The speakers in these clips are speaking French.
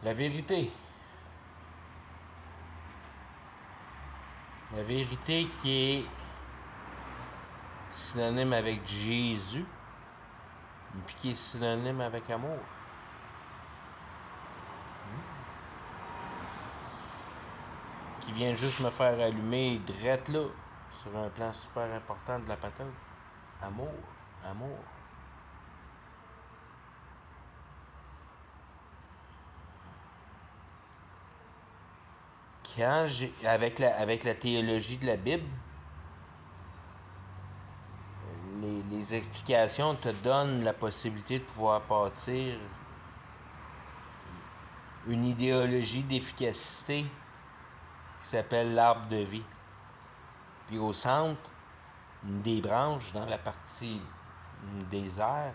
La vérité. La vérité qui est synonyme avec Jésus, puis qui est synonyme avec amour. Qui vient juste me faire allumer drette là, sur un plan super important de la patente. Amour. Amour. Quand j'ai, avec la théologie de la Bible, les explications te donnent la possibilité de pouvoir bâtir une idéologie d'efficacité qui s'appelle l'arbre de vie. Puis au centre, une des branches, dans la partie des airs,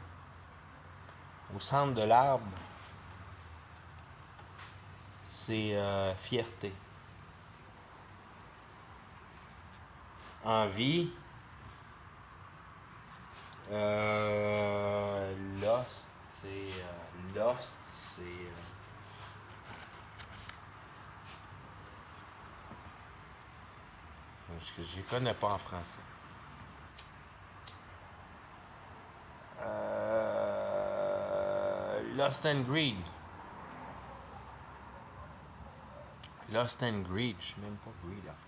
au centre de l'arbre, c'est fierté. Envie, Lost, c'est. Je ne connais pas en français. Lost and Greed. Lost and Greed, je sais même pas Greed en français.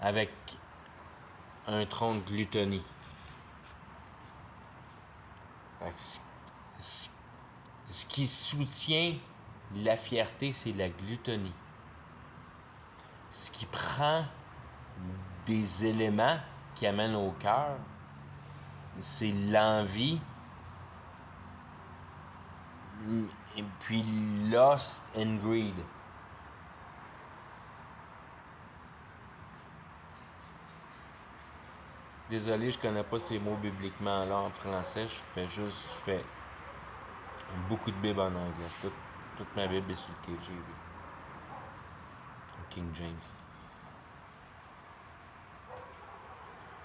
Avec un tronc de glutonie. Ce qui soutient la fierté, c'est la glutonie. Ce qui prend des éléments qui amènent au cœur, c'est l'envie, et puis lust and greed. Désolé, je connais pas ces mots bibliquement là en français. Je fais beaucoup de Bible en anglais. Toute ma Bible est sur le KJV. King James.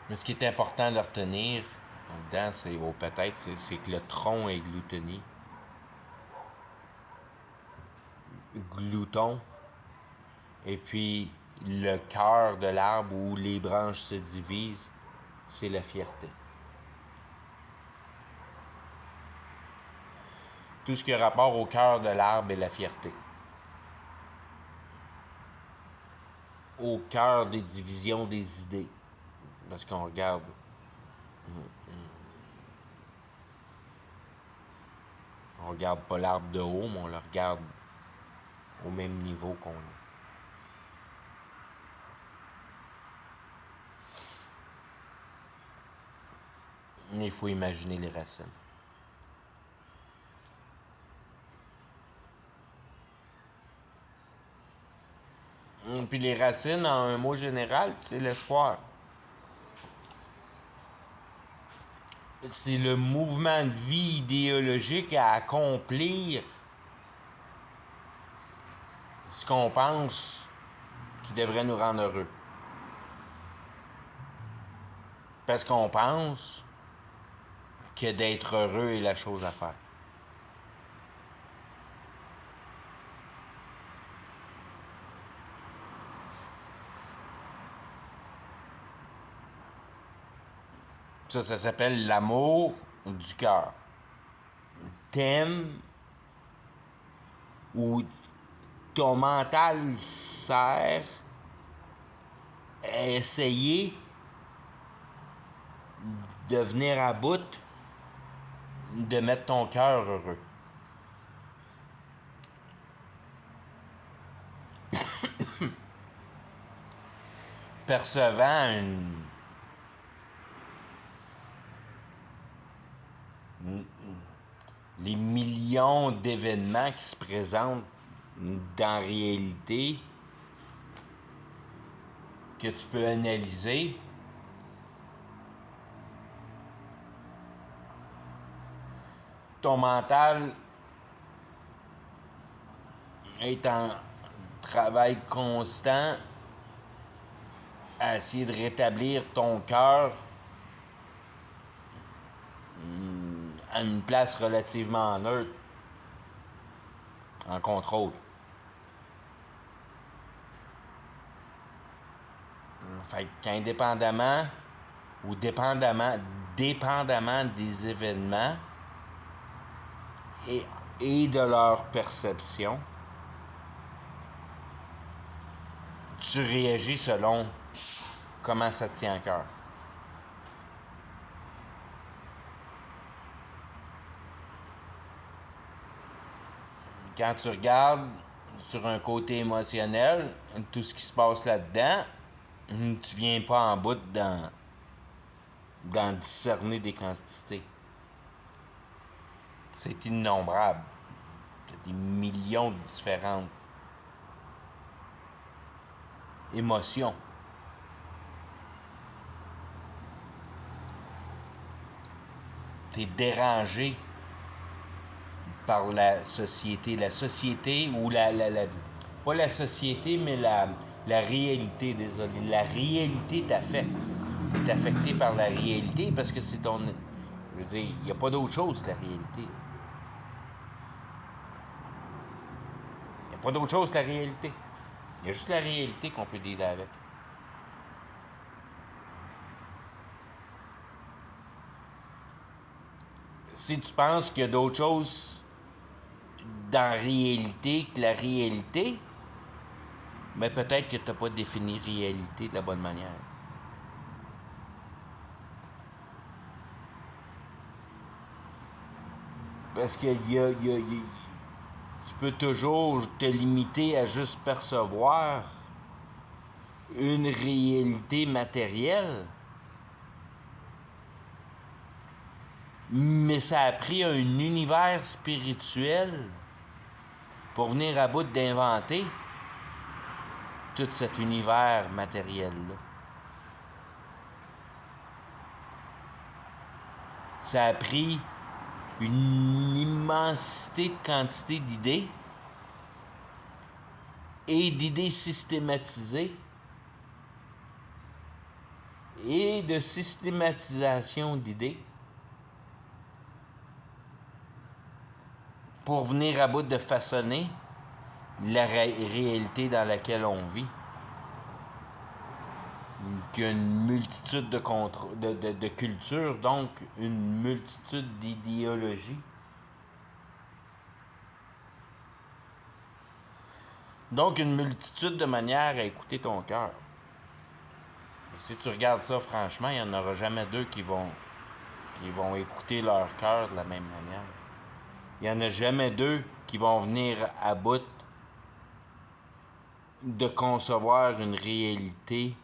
Mais ce qui est important de retenir dedans, c'est que le tronc est glutonie. Glouton. Et puis le cœur de l'arbre où les branches se divisent, c'est la fierté. Tout ce qui a rapport au cœur de l'arbre est la fierté. Au cœur des divisions des idées. Parce qu'on regarde. On regarde pas l'arbre de haut, mais on le regarde au même niveau qu'on est. Mais il faut imaginer les racines. Puis les racines, en un mot général, c'est l'espoir. C'est le mouvement de vie idéologique à accomplir ce qu'on pense qui devrait nous rendre heureux. Parce qu'on pense que d'être heureux est la chose à faire. Ça s'appelle l'amour du cœur. T'aimes ou ton mental sert à essayer de venir à bout de mettre ton cœur heureux. Percevant les millions d'événements qui se présentent dans la réalité que tu peux analyser, ton mental est en travail constant à essayer de rétablir ton cœur à une place relativement neutre, en contrôle. Fait qu'indépendamment ou dépendamment des événements et de leur perception, tu réagis selon comment ça te tient à cœur. Quand tu regardes sur un côté émotionnel, tout ce qui se passe là-dedans, tu viens pas en bout dans discerner des quantités. C'est innombrable. Il y a des millions de différentes émotions. Tu es dérangé par la société. La société ou pas la société, mais la réalité, désolé. La réalité t'affecte. Tu es affecté par la réalité parce que c'est ton... Je veux dire, il n'y a pas d'autre chose que la réalité. Il n'y a pas d'autre chose que la réalité. Il y a juste la réalité qu'on peut dealer avec. Si tu penses qu'il y a d'autres choses dans la réalité que la réalité, mais peut-être que tu n'as pas défini réalité de la bonne manière. Parce que tu peux toujours te limiter à juste percevoir une réalité matérielle. Mais ça a pris un univers spirituel pour venir à bout d'inventer tout cet univers matériel-là. Ça a pris une immensité de quantité d'idées et d'idées systématisées et de systématisation d'idées pour venir à bout de façonner la réalité dans laquelle on vit. Qu'il y a une multitude de cultures, donc une multitude d'idéologies. Donc une multitude de manières à écouter ton cœur. Si tu regardes ça franchement, il n'y en aura jamais deux qui vont écouter leur cœur de la même manière. Il n'y en a jamais deux qui vont venir à bout de concevoir une réalité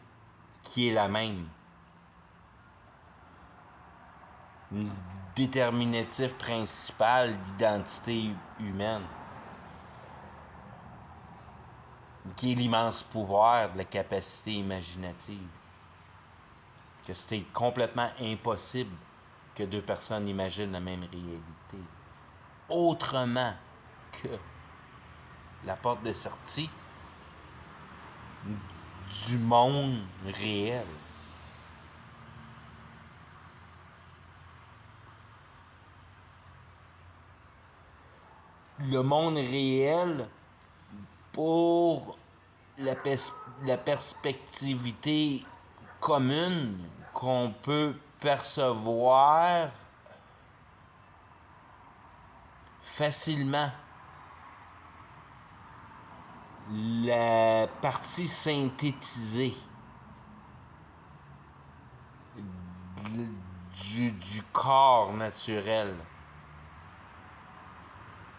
qui est la même. Un déterminatif principal d'identité humaine. Qui est l'immense pouvoir de la capacité imaginative. Que c'était complètement impossible que deux personnes imaginent la même réalité. Autrement que la porte de sortie du monde réel. Le monde réel, pour la perspectivité commune qu'on peut percevoir facilement. La partie synthétisée du corps naturel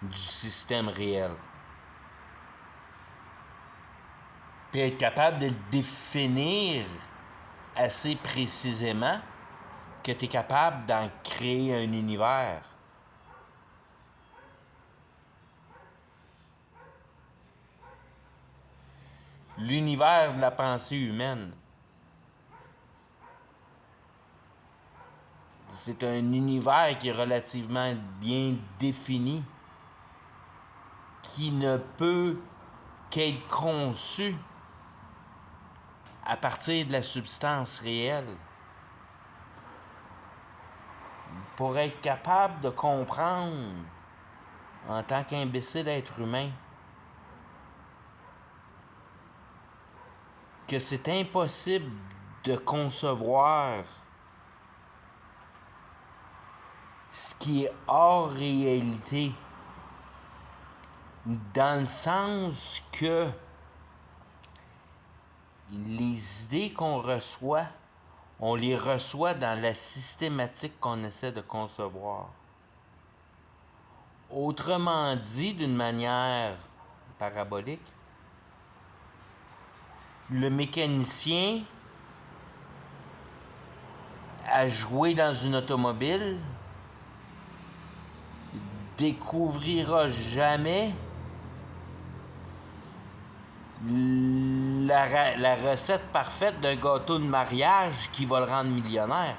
du système réel. Puis être capable de le définir assez précisément que tu es capable d'en créer un univers. L'univers de la pensée humaine. C'est un univers qui est relativement bien défini, qui ne peut qu'être conçu à partir de la substance réelle, pour être capable de comprendre, en tant qu'imbécile être humain, que c'est impossible de concevoir ce qui est hors réalité, dans le sens que les idées qu'on reçoit, on les reçoit dans la systématique qu'on essaie de concevoir. Autrement dit, d'une manière parabolique, le mécanicien a joué dans une automobile, découvrira jamais la recette parfaite d'un gâteau de mariage qui va le rendre millionnaire.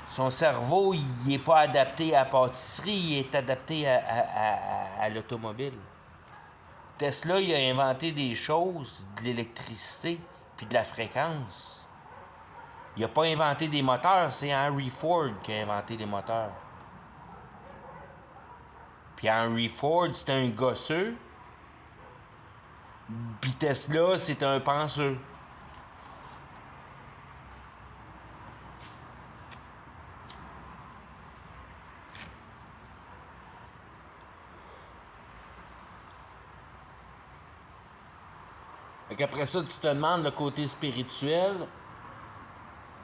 Son cerveau, il n'est pas adapté à la pâtisserie, il est adapté à l'automobile. Tesla, il a inventé des choses, de l'électricité, puis de la fréquence. Il n'a pas inventé des moteurs, c'est Henry Ford qui a inventé des moteurs. Puis Henry Ford, c'est un gosseux. Puis Tesla, c'est un penseur. Fait après ça, tu te demandes le côté spirituel,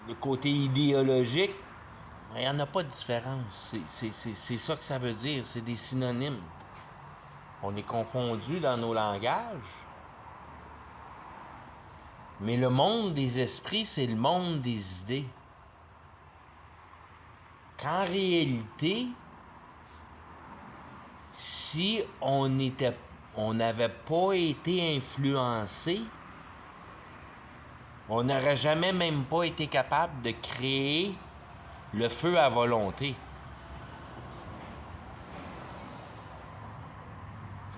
le côté idéologique. Il n'y en a pas de différence. C'est ça que ça veut dire. C'est des synonymes. On est confondus dans nos langages. Mais le monde des esprits, c'est le monde des idées. Qu'en réalité, si on n'avait pas été influencé, on n'aurait jamais même pas été capable de créer le feu à volonté.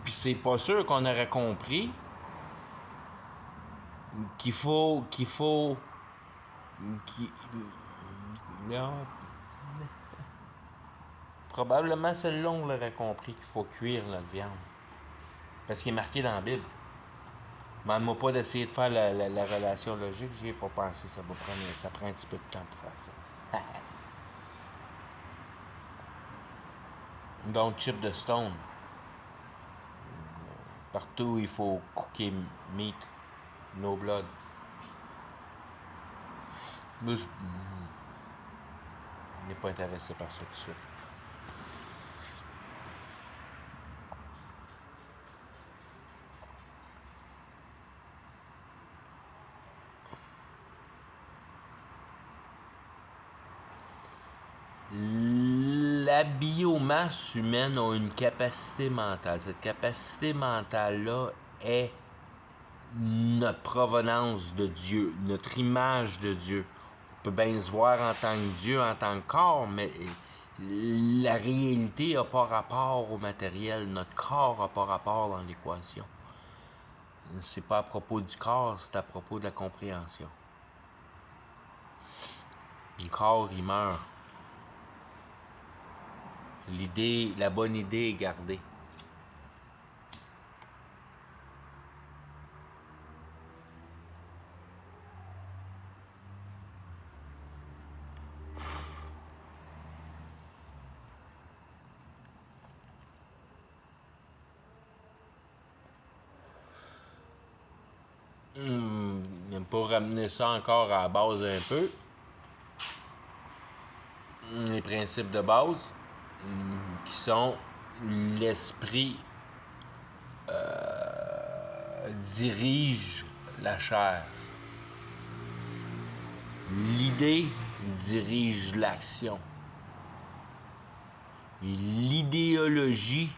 Puis c'est pas sûr qu'on aurait compris qu'il faut... Non. Probablement celle-là, on l'aurait compris qu'il faut cuire notre viande. Parce qu'il est marqué dans la Bible. Demande-moi pas d'essayer de faire la relation logique, j'y ai pas pensé. Ça prend un petit peu de temps pour faire ça. Don't chip the stone. Partout, il faut cooker meat, no blood. Moi, je n'ai pas intéressé par ça tout de suite. La biomasse humaine a une capacité mentale. Cette capacité mentale-là est notre provenance de Dieu, notre image de Dieu. On peut bien se voir en tant que Dieu, en tant que corps, mais la réalité n'a pas rapport au matériel. Notre corps n'a pas rapport dans l'équation. C'est pas à propos du corps, c'est à propos de la compréhension. Le corps, il meurt. La bonne idée est gardée. Pour ramener ça encore à la base un peu, les principes de base, qui sont l'esprit dirige la chair. L'idée dirige l'action. L'idéologie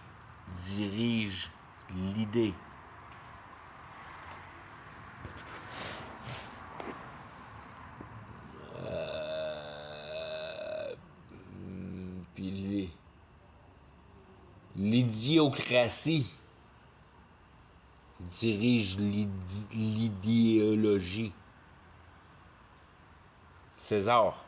dirige l'idée. Puis l'idiocratie dirige l'idéologie. César.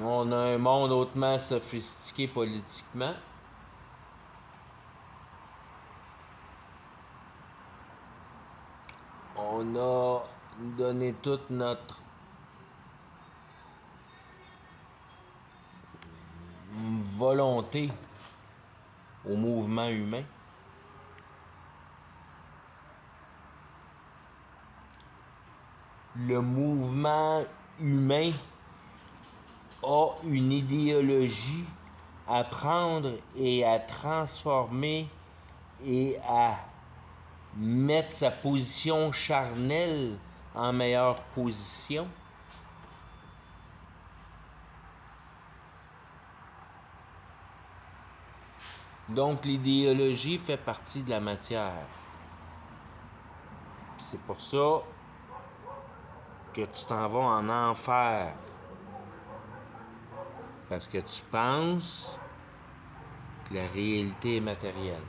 On a un monde hautement sophistiqué politiquement. On a donné toute notre volonté au mouvement humain. Le mouvement humain a une idéologie à prendre et à transformer et à mettre sa position charnelle en meilleure position. Donc l'idéologie fait partie de la matière. C'est pour ça que tu t'en vas en enfer. Parce que tu penses que la réalité est matérielle.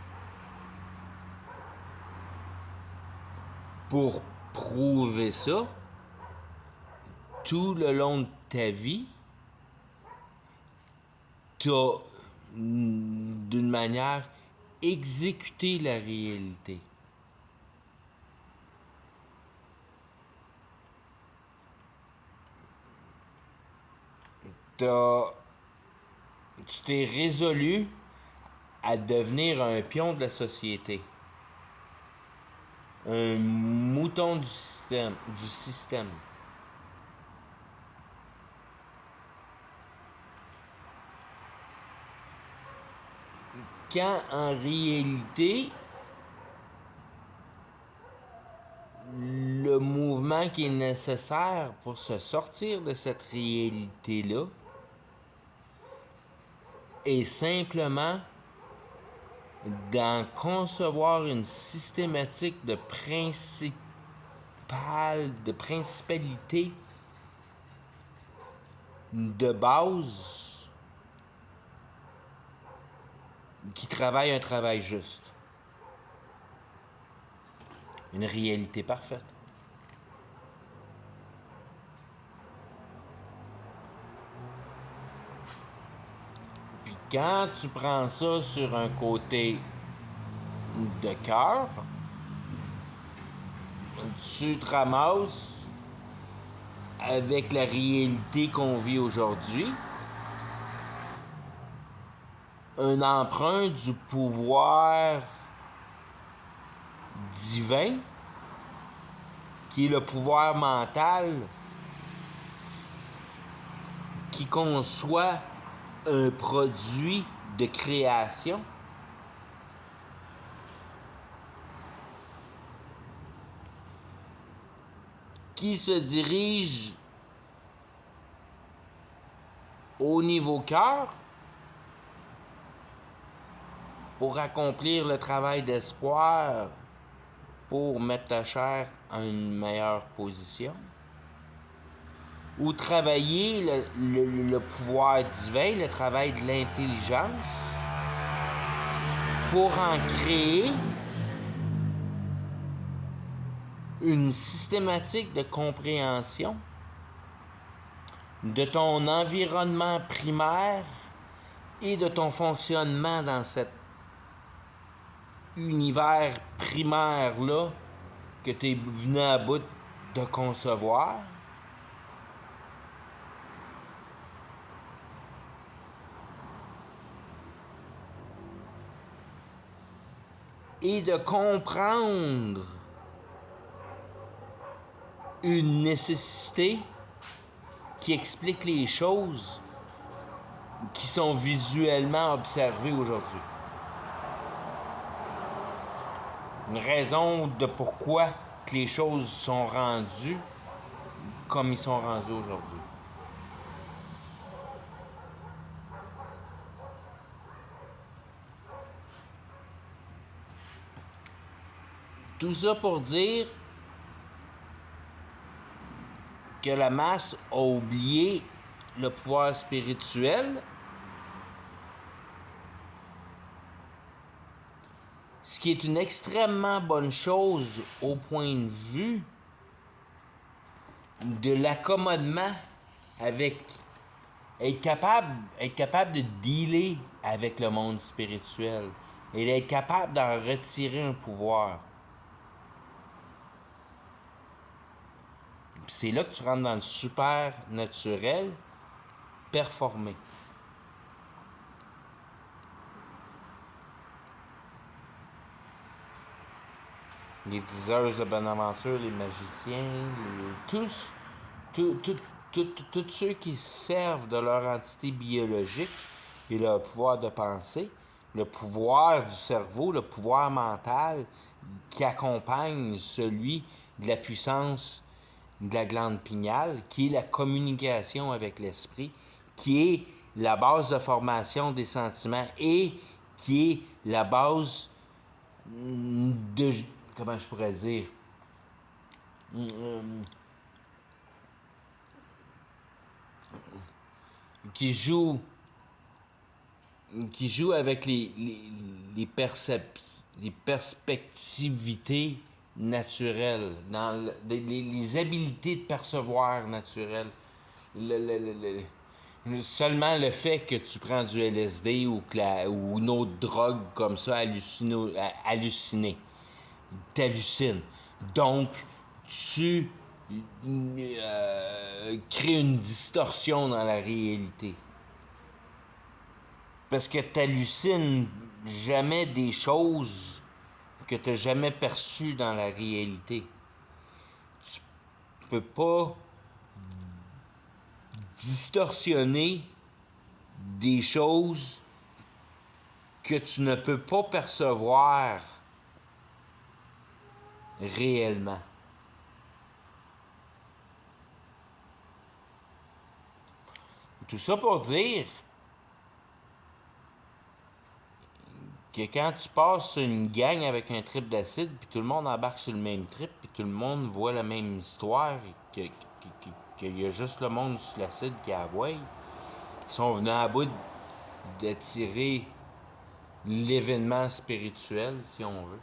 Pour prouver ça, tout le long de ta vie, tu as, d'une manière, exécuté la réalité. Tu t'es résolu à devenir un pion de la société. Un mouton du système. Quand en réalité, le mouvement qui est nécessaire pour se sortir de cette réalité-là est simplement d'en concevoir une systématique de principalité de base qui travaille un travail juste. Une réalité parfaite. Puis quand tu prends ça sur un côté de cœur, tu te ramasses avec la réalité qu'on vit aujourd'hui, un emprunt du pouvoir divin, qui est le pouvoir mental, qui conçoit un produit de création. Qui se dirige au niveau cœur pour accomplir le travail d'espoir, pour mettre ta chair en une meilleure position, ou travailler le pouvoir divin, le travail de l'intelligence, pour en créer une systématique de compréhension de ton environnement primaire et de ton fonctionnement dans cet univers primaire-là que tu es venu à bout de concevoir. Et de comprendre une nécessité qui explique les choses qui sont visuellement observées aujourd'hui. Une raison de pourquoi que les choses sont rendues comme ils sont rendus aujourd'hui. Tout ça pour dire que la masse a oublié le pouvoir spirituel, ce qui est une extrêmement bonne chose au point de vue de l'accommodement avec être capable de dealer avec le monde spirituel et d'être capable d'en retirer un pouvoir. Puis c'est là que tu rentres dans le super naturel, performé. Les diseurs de bonne aventure, les magiciens, tous ceux qui servent de leur entité biologique et leur pouvoir de penser, le pouvoir du cerveau, le pouvoir mental qui accompagne celui de la puissance de la glande pinéale, qui est la communication avec l'esprit, qui est la base de formation des sentiments et qui est la base de, comment je pourrais dire, qui joue avec les perspectivités naturelles, dans les habiletés de percevoir naturelles. Seulement le fait que tu prends du LSD ou une autre drogue comme ça, t'hallucines. Donc, tu crées une distorsion dans la réalité. Parce que tu hallucines jamais des choses que tu n'as jamais perçues dans la réalité. Tu peux pas distorsionner des choses que tu ne peux pas percevoir réellement. Tout ça pour dire que quand tu passes une gang avec un trip d'acide, puis tout le monde embarque sur le même trip, puis tout le monde voit la même histoire, qu'il y a juste le monde sur l'acide qui a voix, ils sont venus à bout d'attirer l'événement spirituel, si on veut.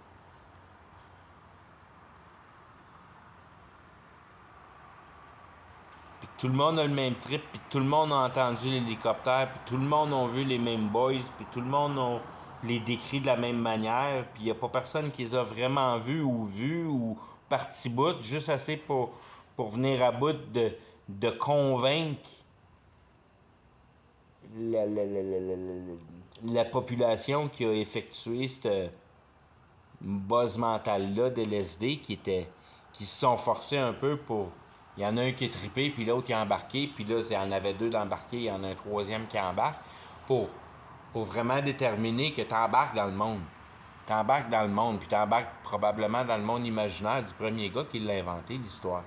Puis tout le monde a le même trip, puis tout le monde a entendu l'hélicoptère, puis tout le monde a vu les mêmes boys, puis tout le monde a les décrit de la même manière, puis il n'y a pas personne qui les a vraiment vus ou parti bout, juste assez pour venir à bout de convaincre la population qui a effectué cette buzz mentale-là de l'SD qui se sont forcés un peu pour. Il y en a un qui est trippé, puis l'autre qui est embarqué, puis là, il y en avait deux d'embarqués, il y en a un troisième qui embarque, pour vraiment déterminer que tu embarques dans le monde. Tu embarques dans le monde, puis tu embarques probablement dans le monde imaginaire du premier gars qui l'a inventé, l'histoire.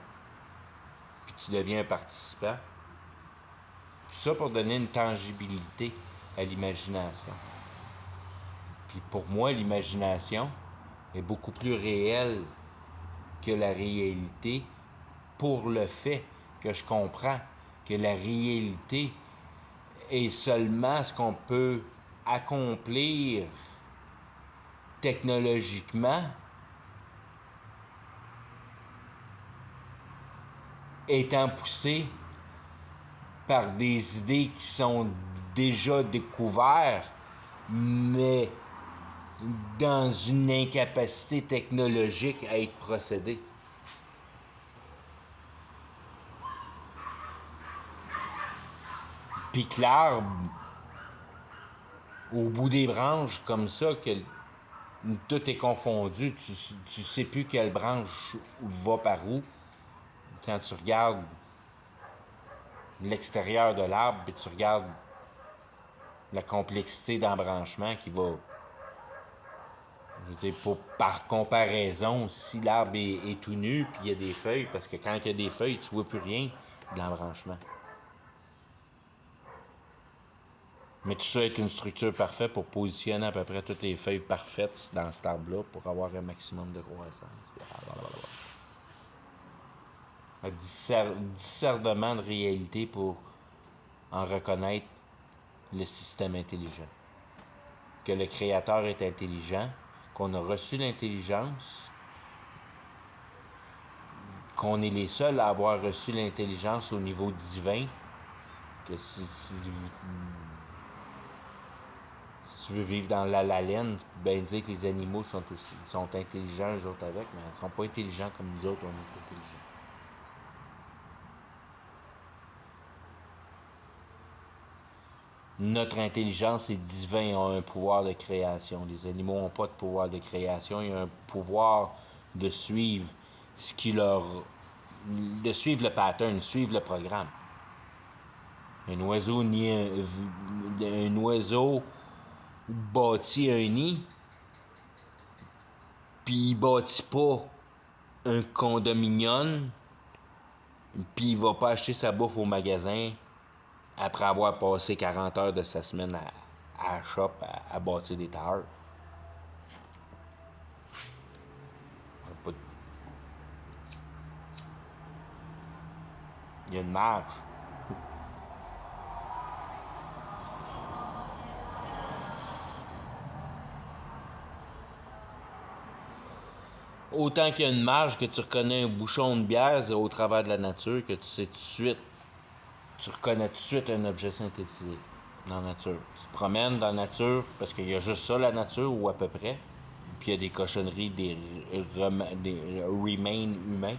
Puis tu deviens un participant. Tout ça pour donner une tangibilité à l'imagination. Puis pour moi, l'imagination est beaucoup plus réelle que la réalité pour le fait que je comprends que la réalité est seulement ce qu'on peut accomplir technologiquement étant poussé par des idées qui sont déjà découvertes, mais dans une incapacité technologique à être procédée. Puis que l'arbre, au bout des branches, comme ça, que tout est confondu, tu sais plus quelle branche va par où. Quand tu regardes l'extérieur de l'arbre, puis tu regardes la complexité d'embranchement qui va. Je veux dire, par comparaison, si l'arbre est tout nu, puis il y a des feuilles, parce que quand il y a des feuilles, tu vois plus rien de l'embranchement. Mais tout ça est une structure parfaite pour positionner à peu près toutes les feuilles parfaites dans cet arbre-là pour avoir un maximum de croissance. Un discernement de réalité pour en reconnaître le système intelligent. Que le Créateur est intelligent, qu'on a reçu l'intelligence, qu'on est les seuls à avoir reçu l'intelligence au niveau divin, Que si tu veux vivre dans la laine, tu peux bien dire que les animaux sont intelligents, eux autres avec, mais ils sont pas intelligents comme nous autres, on est intelligents. Notre intelligence est divin, ils ont un pouvoir de création. Les animaux n'ont pas de pouvoir de création, ils ont un pouvoir de suivre ce qui leur. De suivre le pattern, suivre le programme. Un oiseau, un oiseau bâtit un nid, puis il bâtit pas un condominium, puis il va pas acheter sa bouffe au magasin après avoir passé 40 heures de sa semaine à la shop à bâtir des tailleurs. Il y a une marge. Autant qu'il y a une marge que tu reconnais un bouchon de bière au travers de la nature, que tu sais tout de suite, tu reconnais tout de suite un objet synthétisé dans la nature. Tu te promènes dans la nature, parce qu'il y a juste ça, la nature, ou à peu près. Puis il y a des cochonneries, des remains humains.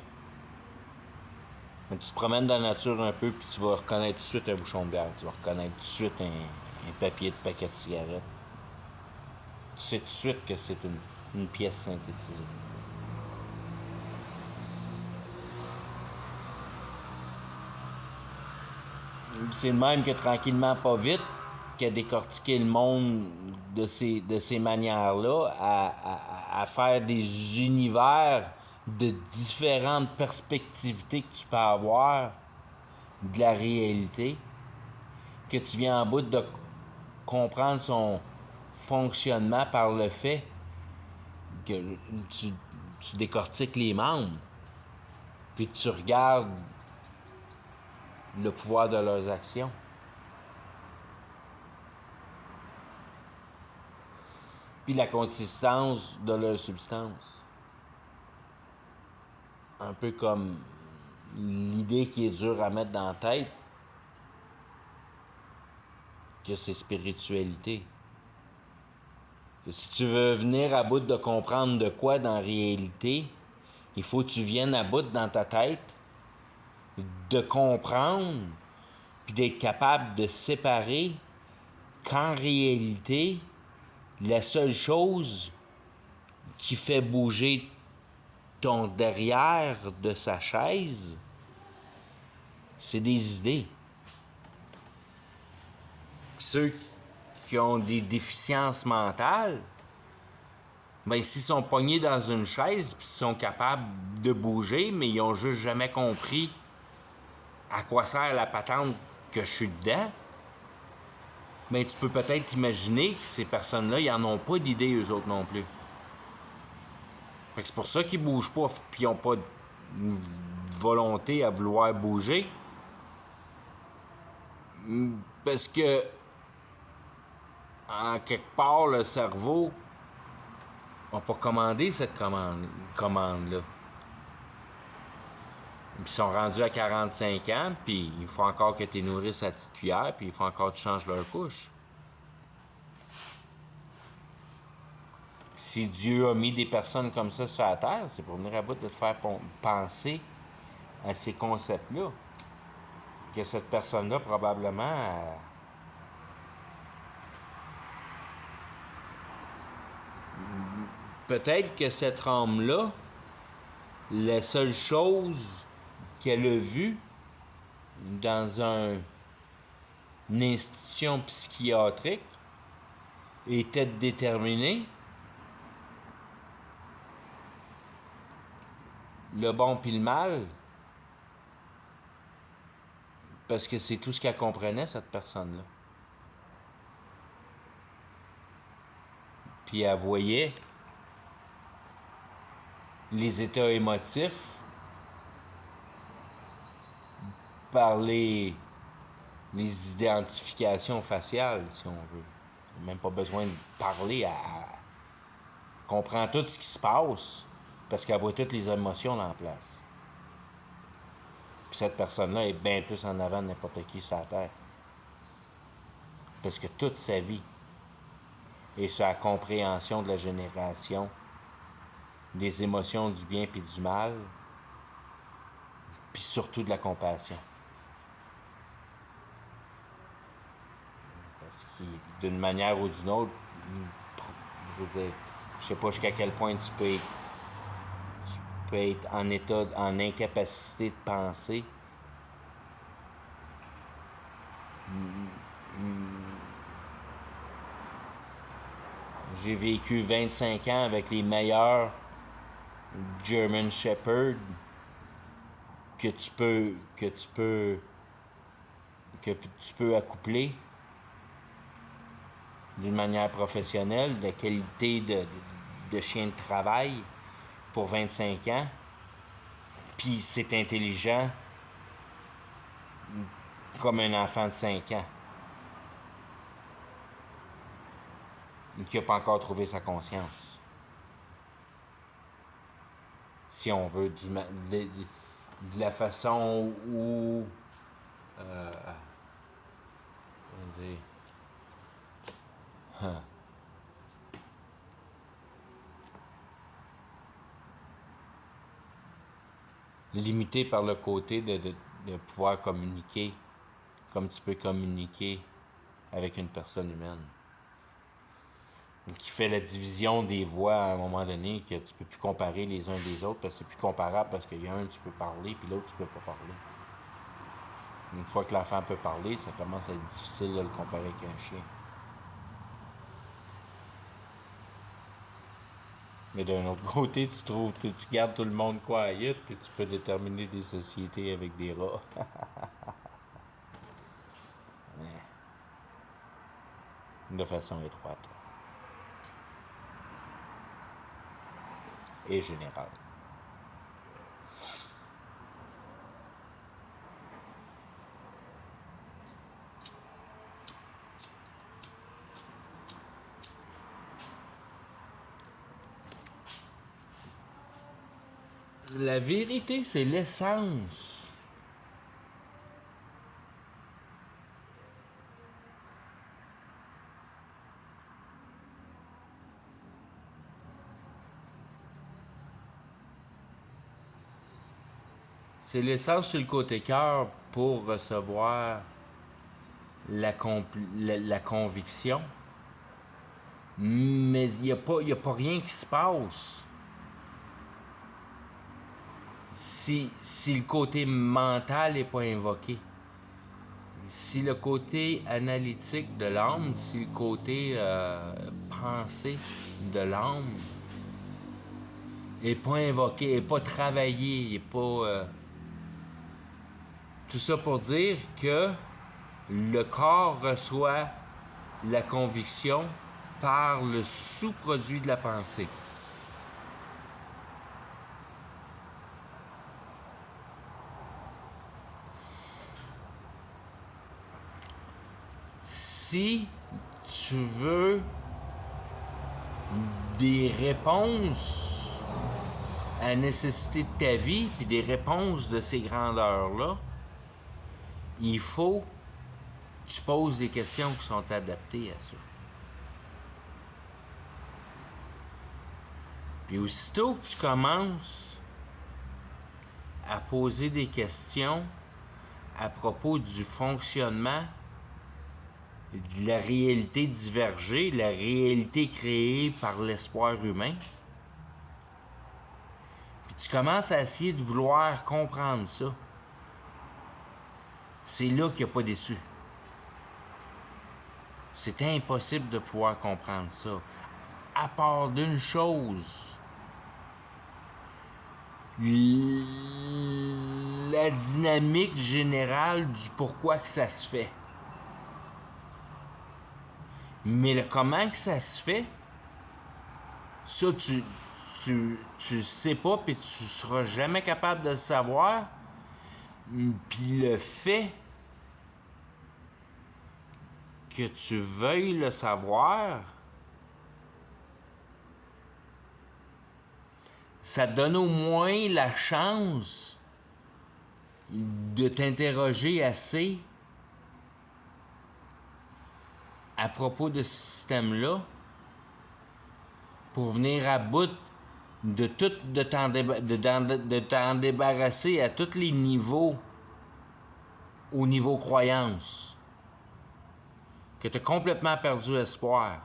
Mais tu te promènes dans la nature un peu, puis tu vas reconnaître tout de suite un bouchon de bière. Tu vas reconnaître tout de suite un papier de paquet de cigarettes. Tu sais tout de suite que c'est une pièce synthétisée. C'est le même que tranquillement, pas vite, qui a décortiqué le monde de ces manières-là, à faire des univers de différentes perspectivités que tu peux avoir de la réalité, que tu viens en bout de comprendre son fonctionnement par le fait que tu décortiques les membres, puis tu regardes le pouvoir de leurs actions. Puis la consistance de leur substance. Un peu comme l'idée qui est dure à mettre dans la tête, que c'est spiritualité. Que si tu veux venir à bout de comprendre de quoi dans la réalité, il faut que tu viennes à bout dans ta tête de comprendre, puis d'être capable de séparer qu'en réalité, la seule chose qui fait bouger ton derrière de sa chaise, c'est des idées. Puis ceux qui ont des déficiences mentales, ben s'ils sont pognés dans une chaise puis ils sont capables de bouger, mais ils ont juste jamais compris à quoi sert la patente que je suis dedans, ben tu peux peut-être imaginer que ces personnes-là, ils en ont pas d'idée eux autres non plus. Fait que c'est pour ça qu'ils bougent pas puis ils ont pas de volonté à vouloir bouger. Parce que en quelque part, le cerveau n'a pas commandé cette commande-là. Puis ils sont rendus à 45 ans, puis il faut encore que tu nourrisses à petite cuillère, puis il faut encore que tu changes leur couche. Si Dieu a mis des personnes comme ça sur la terre, c'est pour venir à bout de te faire penser à ces concepts-là. Que cette personne-là, probablement, peut-être que cette âme-là, la seule chose qu'elle a vue dans une institution psychiatrique était de déterminer le bon puis le mal, parce que c'est tout ce qu'elle comprenait, cette personne-là. Puis elle voyait les états émotifs par les identifications faciales, si on veut. Même pas besoin de parler, elle comprend tout ce qui se passe parce qu'elle voit toutes les émotions en place. Puis cette personne-là est bien plus en avant de n'importe qui sur la Terre. Parce que toute sa vie est sur la compréhension de la génération, des émotions du bien puis du mal, puis surtout de la compassion. Parce que d'une manière ou d'une autre, je veux dire, je sais pas jusqu'à quel point tu peux être en état, en incapacité de penser. J'ai vécu 25 ans avec les meilleurs German Shepherd que tu peux accoupler d'une manière professionnelle, de qualité de chien de travail pour 25 ans. Puis c'est intelligent comme un enfant de 5 ans qui n'a pas encore trouvé sa conscience. Si on veut, de la façon où... comment dire... Limité par le côté de pouvoir communiquer comme tu peux communiquer avec une personne humaine. Qui fait la division des voix à un moment donné, que tu peux plus comparer les uns des autres, parce que c'est plus comparable, parce qu'il y a un tu peux parler, puis l'autre tu peux pas parler. Une fois que l'enfant peut parler, ça commence à être difficile de le comparer avec un chien. Mais d'un autre côté, tu trouves que tu gardes tout le monde quiet, puis tu peux déterminer des sociétés avec des rats. De façon étroite. Et générale. La vérité, c'est l'essence. C'est l'essence sur le côté cœur pour recevoir la conviction. Mais il n'y a pas rien qui se passe si le côté mental n'est pas invoqué. Si le côté analytique de l'âme, si le côté pensée de l'âme n'est pas invoqué, n'est pas travaillé, n'est pas... Tout ça pour dire que le corps reçoit la conviction par le sous-produit de la pensée. Si tu veux des réponses à la nécessité de ta vie, puis des réponses de ces grandeurs-là, il faut que tu poses des questions qui sont adaptées à ça. Puis aussitôt que tu commences à poser des questions à propos du fonctionnement de la réalité divergée, la réalité créée par l'espoir humain, puis tu commences à essayer de vouloir comprendre ça, c'est là qu'il n'y a pas d'issue. C'est impossible de pouvoir comprendre ça. À part d'une chose, la dynamique générale du pourquoi que ça se fait. Mais le comment que ça se fait, ça, tu sais pas, puis tu seras jamais capable de le savoir. Puis le fait que tu veuilles le savoir, ça donne au moins la chance de t'interroger assez à propos de ce système-là pour venir à bout de tout, de t'en débarrasser à tous les niveaux, au niveau croyance, que tu as complètement perdu espoir.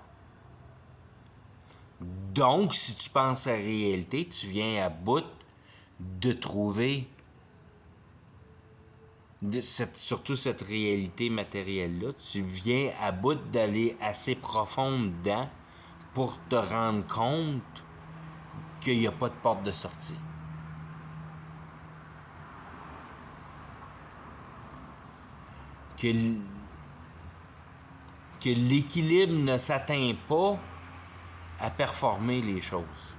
Donc, si tu penses à la réalité, tu viens à bout de trouver surtout cette réalité matérielle-là, tu viens à bout d'aller assez profond dedans pour te rendre compte qu'il n'y a pas de porte de sortie. Que l'équilibre ne s'atteint pas à performer les choses.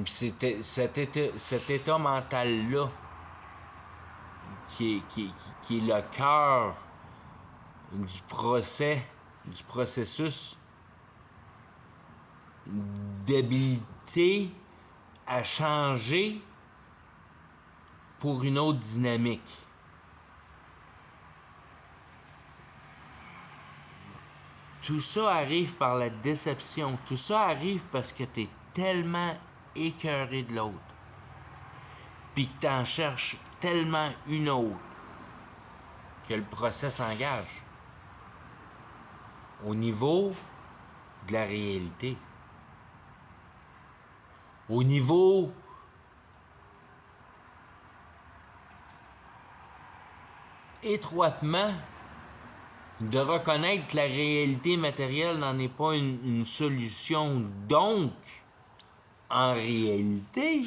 Cet état mental-là qui est le cœur du processus d'habilité à changer pour une autre dynamique. Tout ça arrive par la déception. Tout ça arrive parce que tu es tellement écœuré de l'autre. Puis que tu en cherches tellement une autre que le procès s'engage. Au niveau de la réalité. Au niveau étroitement de reconnaître que la réalité matérielle n'en est pas une solution. Donc, en réalité,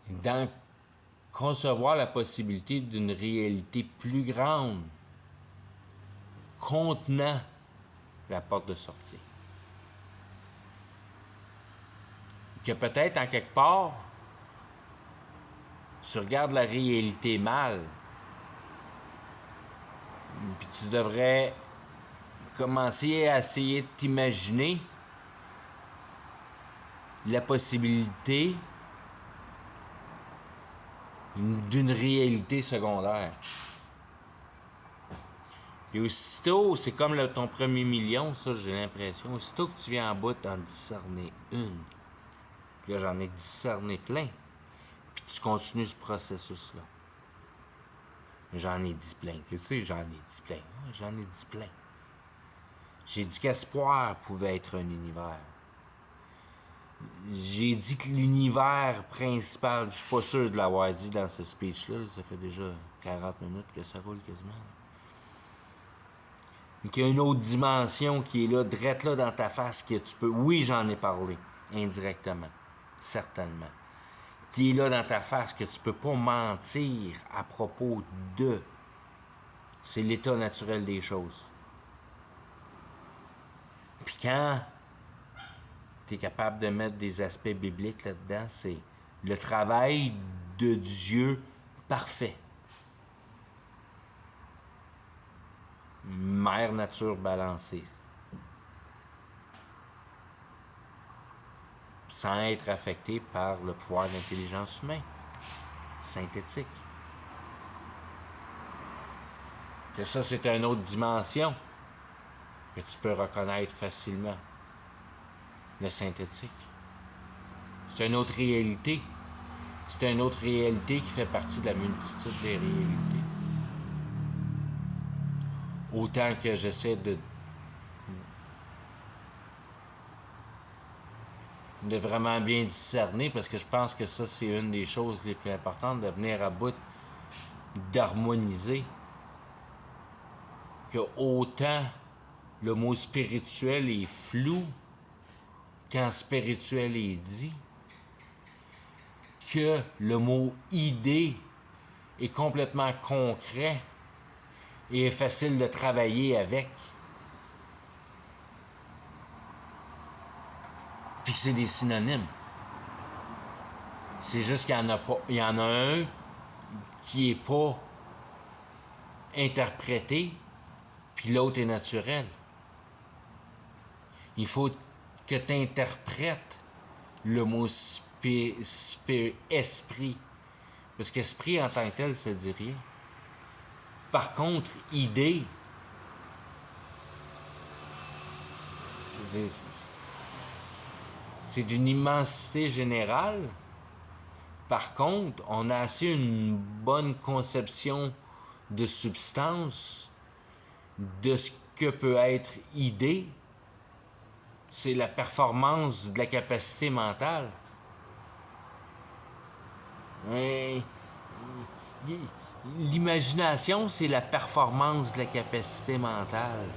d'en concevoir la possibilité d'une réalité plus grande contenant la porte de sortie. Que peut-être, en quelque part, tu regardes la réalité mal, puis tu devrais commencer à essayer de t'imaginer la possibilité d'une réalité secondaire. Et aussitôt, c'est comme ton premier million, ça j'ai l'impression, aussitôt que tu viens en bout d'en discerner une, puis là j'en ai discerné plein, puis tu continues ce processus-là. J'en ai dit plein. Tu sais, j'en ai dit plein. J'en ai dit plein. J'ai dit qu'espoir pouvait être un univers. J'ai dit que l'univers principal, je suis pas sûr de l'avoir dit dans ce speech-là, ça fait déjà 40 minutes que ça roule quasiment. Mais qu'il y a une autre dimension qui est là, drette là dans ta face, que tu peux... Oui, j'en ai parlé, indirectement, certainement. Qui est là dans ta face, que tu peux pas mentir à propos de. C'est l'état naturel des choses. Puis quand tu es capable de mettre des aspects bibliques là-dedans, c'est le travail de Dieu parfait. Mère nature balancée. Sans être affecté par le pouvoir de l'intelligence humaine. Synthétique. Que ça, c'est une autre dimension que tu peux reconnaître facilement. Le synthétique. C'est une autre réalité. C'est une autre réalité qui fait partie de la multitude des réalités. Autant que j'essaie de vraiment bien discerner, parce que je pense que ça, c'est une des choses les plus importantes, de venir à bout d'harmoniser. Que autant le mot spirituel est flou quand spirituel est dit, que le mot idée est complètement concret et est facile de travailler avec. Puis que c'est des synonymes. C'est juste qu'il y en a pas. Il y en a un qui est pas interprété, puis l'autre est naturel. Il faut que tu interprètes le mot esprit. Parce qu'esprit en tant que tel, ça dit rien. Par contre, idée, c'est d'une immensité générale. Par contre, on a assez une bonne conception de substance, de ce que peut être idée. C'est la performance de la capacité mentale. L'imagination, c'est la performance de la capacité mentale.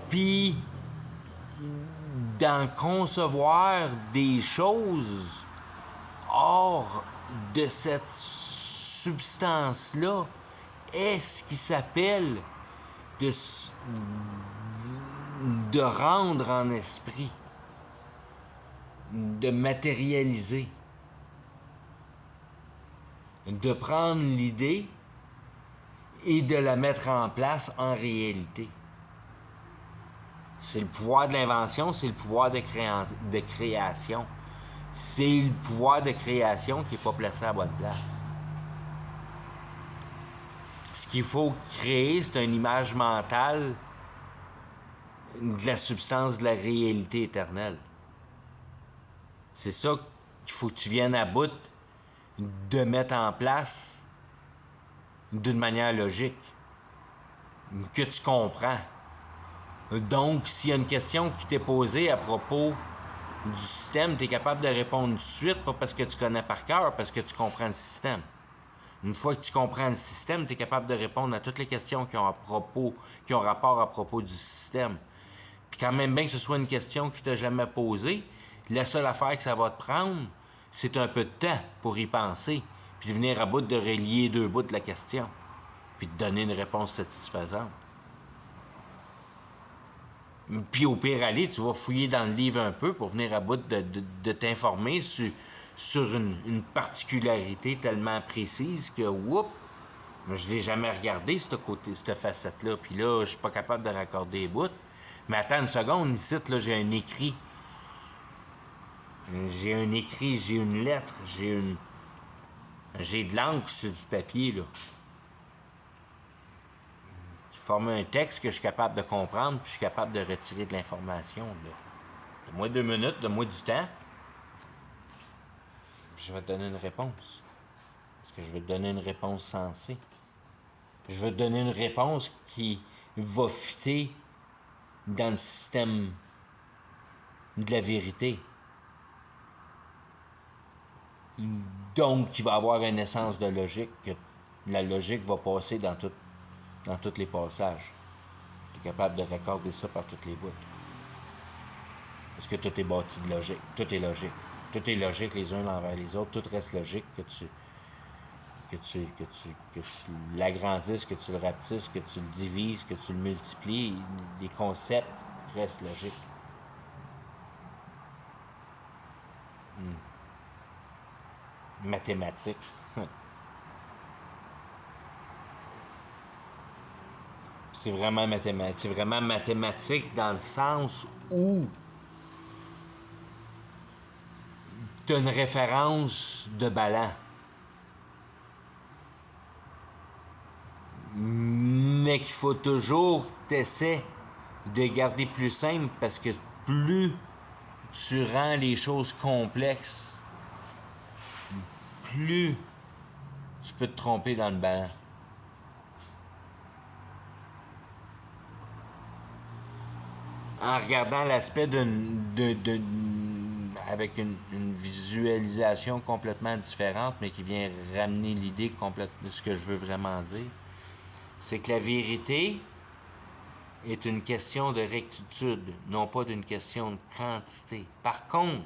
Puis, d'en concevoir des choses hors de cette substance-là est ce qui s'appelle de rendre en esprit, de matérialiser, de prendre l'idée et de la mettre en place en réalité. C'est le pouvoir de l'invention, c'est le pouvoir de création. C'est le pouvoir de création qui n'est pas placé à la bonne place. Ce qu'il faut créer, c'est une image mentale de la substance de la réalité éternelle. C'est ça qu'il faut que tu viennes à bout de mettre en place d'une manière logique, que tu comprends. Donc, s'il y a une question qui t'est posée à propos du système, tu es capable de répondre tout de suite, pas parce que tu connais par cœur, parce que tu comprends le système. Une fois que tu comprends le système, tu es capable de répondre à toutes les questions qui ont rapport à propos du système. Puis quand même bien que ce soit une question que tu n'as jamais posée, la seule affaire que ça va te prendre, c'est un peu de temps pour y penser, puis de venir à bout de relier deux bouts de la question, puis de donner une réponse satisfaisante. Puis au pire aller, tu vas fouiller dans le livre un peu pour venir à bout de t'informer sur une particularité tellement précise que, whoop, je l'ai jamais regardé, cette facette-là. Puis là, je suis pas capable de raccorder les bouts. Mais attends une seconde, ici, là, j'ai un écrit. J'ai une lettre, j'ai de l'encre sur du papier, là. Former un texte que je suis capable de comprendre, puis je suis capable de retirer de l'information. Donne-moi 2 minutes, donne-moi du temps, puis je vais te donner une réponse. Parce que je vais te donner une réponse sensée. Je vais te donner une réponse qui va fitter dans le système de la vérité. Donc, qui va avoir une essence de logique, que la logique va passer dans tous les passages. Tu es capable de raccorder ça par toutes les bouts. Parce que tout est bâti de logique. Tout est logique. Tout est logique les uns envers les autres. Tout reste logique, que tu l'agrandisses, que tu le rapetisses, que tu le divises, que tu le multiplies. Les concepts restent logiques. Mathématiques. C'est vraiment mathématique. C'est vraiment mathématique dans le sens où tu as une référence de ballon. Mais qu'il faut toujours t'essayer de garder plus simple parce que plus tu rends les choses complexes, plus tu peux te tromper dans le ballon. En regardant l'aspect avec une visualisation complètement différente, mais qui vient ramener l'idée complète de ce que je veux vraiment dire, c'est que la vérité est une question de rectitude, non pas d'une question de quantité. Par contre,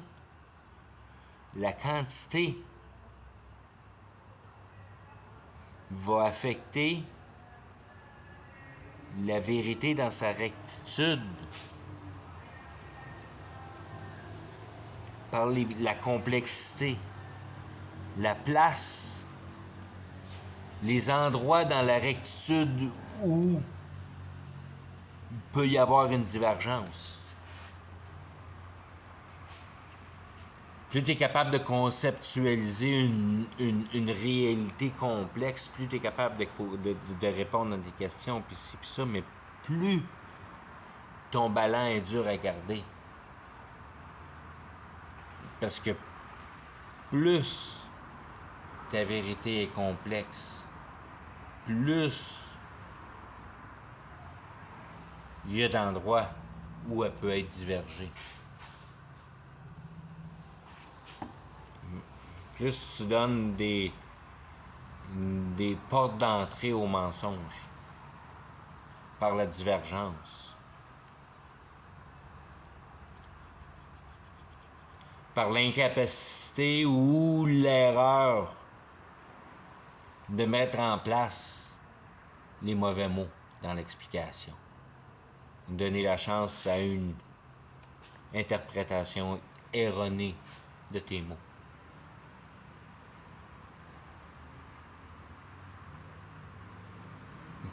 la quantité va affecter la vérité dans sa rectitude par la complexité, la place, les endroits dans la rectitude où il peut y avoir une divergence. plus tu es capable de conceptualiser une réalité complexe, plus tu es capable de répondre à des questions, puis ci, puis ça, mais plus ton ballon est dur à garder. Parce que plus ta vérité est complexe, plus il y a d'endroits où elle peut être divergée. Plus tu donnes des portes d'entrée au mensonge par la divergence, par l'incapacité ou l'erreur de mettre en place les mauvais mots dans l'explication. Donner la chance à une interprétation erronée de tes mots.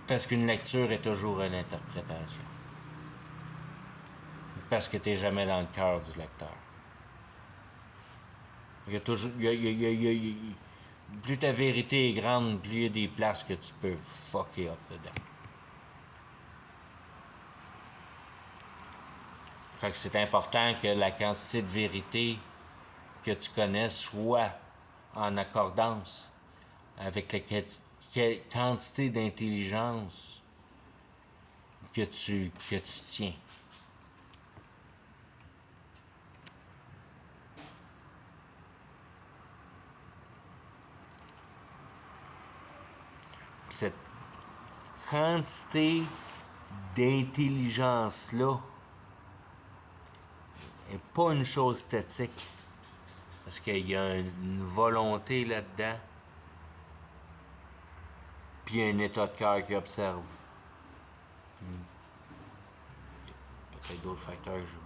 Parce qu'une lecture est toujours une interprétation. Parce que tu n'es jamais dans le cœur du lecteur. Il y a toujours, plus ta vérité est grande, plus il y a des places que tu peux fucker up dedans. Fait que c'est important que la quantité de vérité que tu connais soit en accordance avec la quantité d'intelligence que tu tiens. Cette quantité d'intelligence-là n'est pas une chose statique. Parce qu'il y a une volonté là-dedans, puis un état de cœur qui observe. Peut-être d'autres facteurs que j'oublie.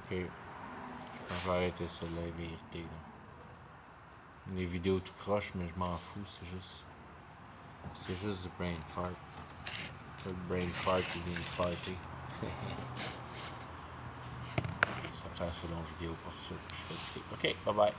Ok. Je pense que je vais arrêter ça, la vérité. Là. Les vidéos tout croche, mais je m'en fous, c'est juste. C'est juste du brain fart. Le brain fart qui vient de farter. Ça fait assez long vidéo pour ça. Je suis fatigué. Ok, bye bye.